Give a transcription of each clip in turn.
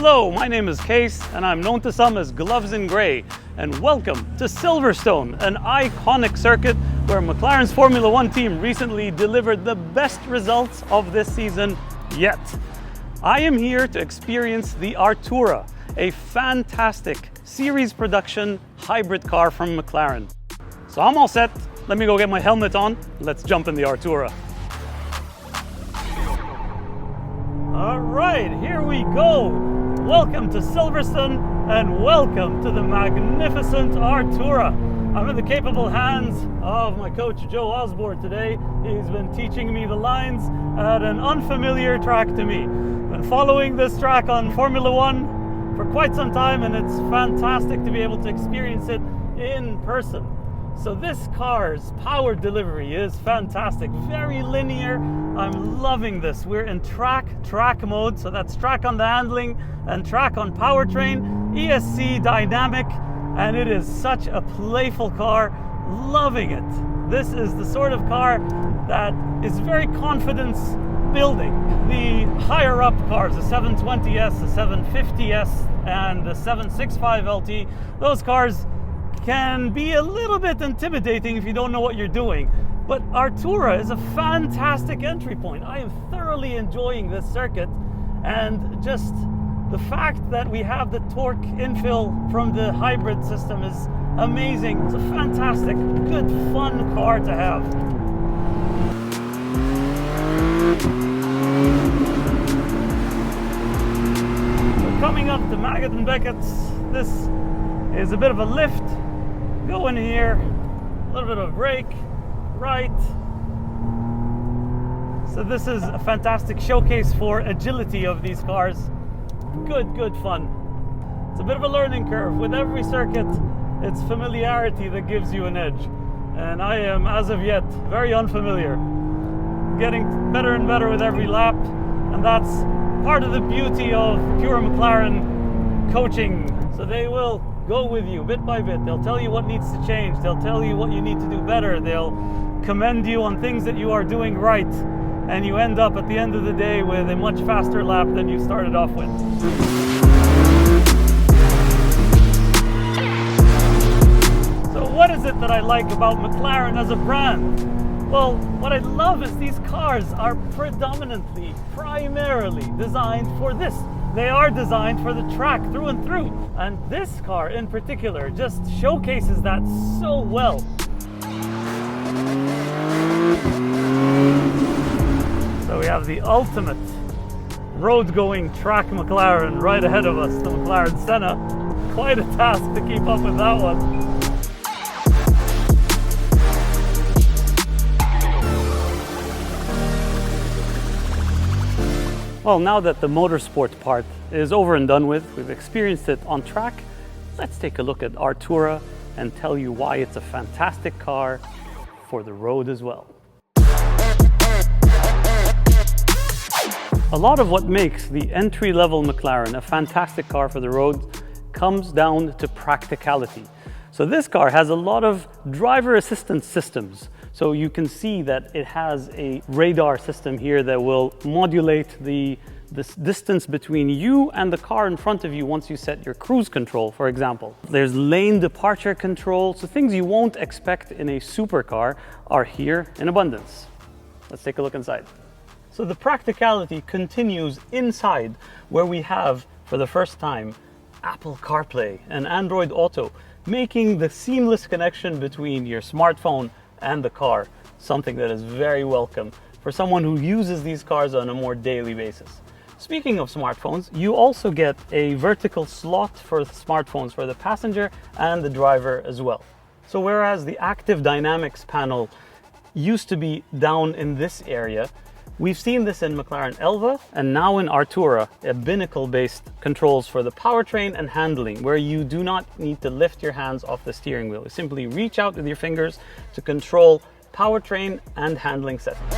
Hello, my name is Qais, and I'm known to some as Gloves in Grey, and welcome to Silverstone, an iconic circuit where McLaren's Formula One team recently delivered the best results of this season yet. I am here to experience the Artura, a fantastic series production hybrid car from McLaren. So I'm all set. Let me go get my helmet on. Let's jump in the Artura. All right, here we go. Welcome to Silverstone and welcome to the magnificent Artura. I'm in the capable hands of my coach Joe Osborne today. He's been teaching me the lines at an unfamiliar track to me. Been following this track on Formula One for quite some time, and it's fantastic to be able to experience it in person. So this car's power delivery is fantastic, very linear. I'm loving this. We're in track mode, so that's track on the handling and track on powertrain, ESC dynamic, and it is such a playful car. Loving it. This is the sort of car that is very confidence building. The higher up cars, the 720S, the 750S, and the 765 LT, those cars can be a little bit intimidating if you don't know what you're doing. But Artura is a fantastic entry point. I am thoroughly enjoying this circuit, and just the fact that we have the torque infill from the hybrid system is amazing. It's a fantastic, good, fun car to have. So coming up to Maggot and Beckett's, this is a bit of a lift. Go in here, a little bit of brake, right. So this is a fantastic showcase for agility of these cars. Good fun. It's a bit of a learning curve. With every circuit, it's familiarity that gives you an edge. And I am, as of yet, very unfamiliar. Getting better and better with every lap. And that's part of the beauty of Pure McLaren coaching. So they will go with you bit by bit. They'll tell you what needs to change. They'll tell you what you need to do better. They'll commend you on things that you are doing right. And you end up at the end of the day with a much faster lap than you started off with. So what is it that I like about McLaren as a brand? Well, what I love is these cars are primarily designed for this. They are designed for the track through and through. And this car in particular just showcases that so well. So we have the ultimate road-going track McLaren right ahead of us, the McLaren Senna. Quite a task to keep up with that one. Well, now that the motorsport part is over and done with, we've experienced it on track, let's take a look at Artura and tell you why it's a fantastic car for the road as well. A lot of what makes the entry-level McLaren a fantastic car for the road comes down to practicality. So this car has a lot of driver assistance systems. So you can see that it has a radar system here that will modulate this distance between you and the car in front of you once you set your cruise control, for example. There's lane departure control, so things you won't expect in a supercar are here in abundance. Let's take a look inside. So the practicality continues inside, where we have, for the first time, Apple CarPlay and Android Auto, making the seamless connection between your smartphone and the car something that is very welcome for someone who uses these cars on a more daily basis. Speaking of smartphones, you also get a vertical slot for the smartphones for the passenger and the driver as well. So whereas the active dynamics panel used to be down in this area, we've seen this in McLaren Elva and now in Artura, a binnacle-based controls for the powertrain and handling, where you do not need to lift your hands off the steering wheel. You simply reach out with your fingers to control powertrain and handling settings.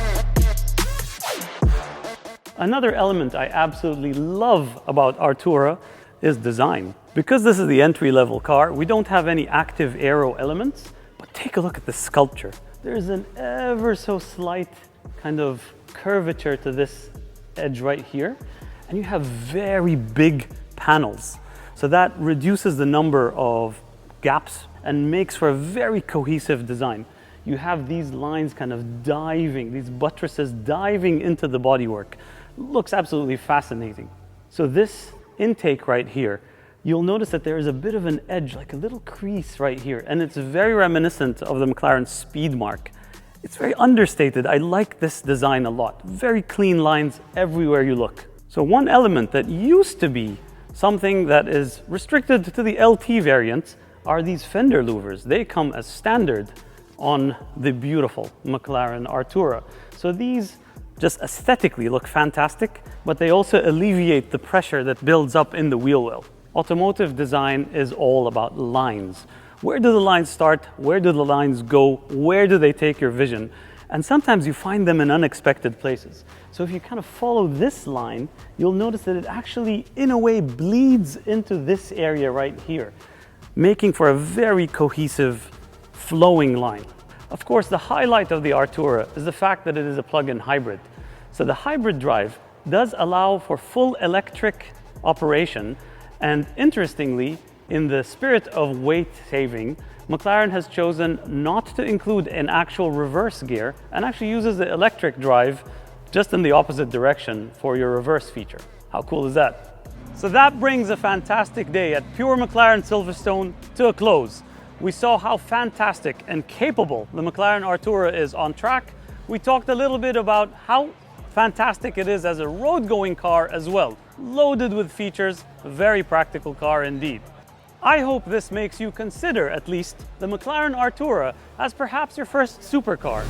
Another element I absolutely love about Artura is design. Because this is the entry-level car, we don't have any active aero elements, but take a look at the sculpture. There's an ever so slight kind of curvature to this edge right here, and you have very big panels. So that reduces the number of gaps and makes for a very cohesive design. You have these lines kind of diving, these buttresses diving into the bodywork. Looks absolutely fascinating. So this intake right here, you'll notice that there is a bit of an edge, like a little crease right here, and it's very reminiscent of the McLaren speed mark. It's very understated. I like this design a lot. Very clean lines everywhere you look. So one element that used to be something that is restricted to the LT variant are these fender louvers. They come as standard on the beautiful McLaren Artura. So these just aesthetically look fantastic, but they also alleviate the pressure that builds up in the wheel well. Automotive design is all about lines. Where do the lines start? Where do the lines go? Where do they take your vision? And sometimes you find them in unexpected places. So if you kind of follow this line, you'll notice that it actually, in a way, bleeds into this area right here, making for a very cohesive, flowing line. Of course, the highlight of the Artura is the fact that it is a plug-in hybrid. So the hybrid drive does allow for full electric operation, and interestingly, in the spirit of weight saving, McLaren has chosen not to include an actual reverse gear and actually uses the electric drive just in the opposite direction for your reverse feature. How cool is that? So that brings a fantastic day at Pure McLaren Silverstone to a close. We saw how fantastic and capable the McLaren Artura is on track. We talked a little bit about how fantastic it is as a road-going car as well. Loaded with features, a very practical car indeed. I hope this makes you consider at least the McLaren Artura as perhaps your first supercar.